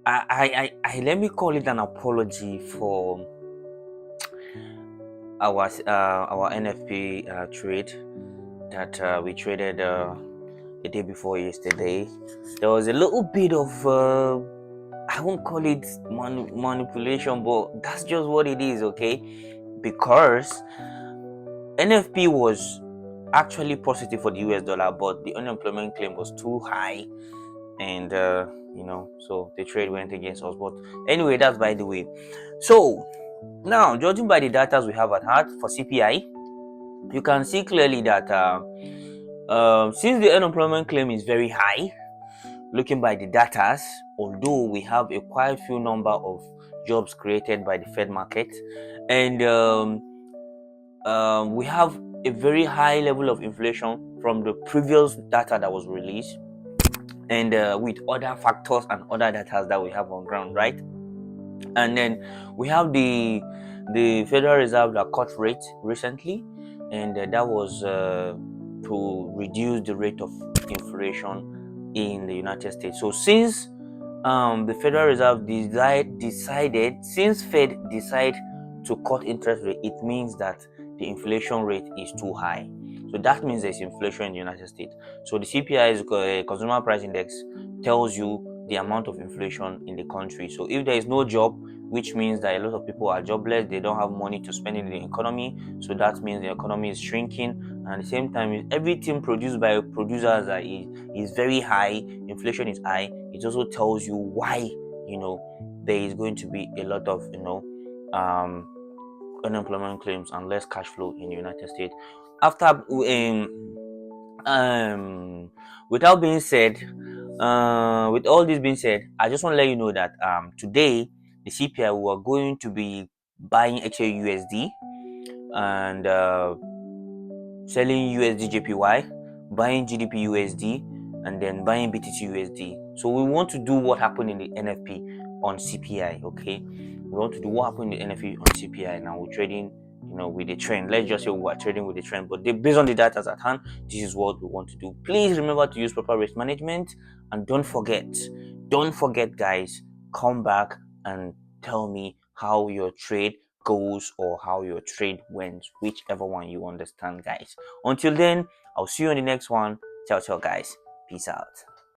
I let me call it an apology for our NFP trade that we traded the day before yesterday. There was a little bit of I won't call it manipulation, but that's just what it is, okay? Because NFP was actually positive for the US dollar, but the unemployment claim was too high, and so the trade went against us. But anyway, that's by the way. So now, judging by the data we have at heart for CPI, you can see clearly that since the unemployment claim is very high, looking by the data, although we have a quite few number of jobs created by the Fed market, and we have a very high level of inflation from the previous data that was released, and with other factors and other data that we have on ground, right? And then we have the Federal Reserve that cut rate recently, and that was to reduce the rate of inflation in the United States. So since the Federal Reserve decided, since Fed decide to cut interest rate, it means that the inflation rate is too high. So that means there's inflation in the United States. So the CPI is Consumer Price Index tells you the amount of inflation in the country. So if there is no job, which means that a lot of people are jobless, they don't have money to spend in the economy. So that means the economy is shrinking. And at the same time, everything produced by producers is very high. Inflation is high. It also tells you why there is going to be a lot of um, unemployment claims and less cash flow in the United States. After um, without being said, with all this being said, I just want to let you know that today the CPI we are going to be buying XAUSD and selling USD JPY, buying GDP USD, and then buying BTC USD. So we want to do what happened in the NFP on CPI. Okay, we want to do what happened in the NFP on CPI. Now we're trading, with the trend. Let's just say we're trading with the trend, but based on the data at hand, this is what we want to do. Please remember to use proper risk management, and don't forget, guys. Come back and tell me how your trade goes or how your trade went, whichever one you understand, guys. Until then, I'll see you on the next one. Ciao, ciao, guys. Peace out.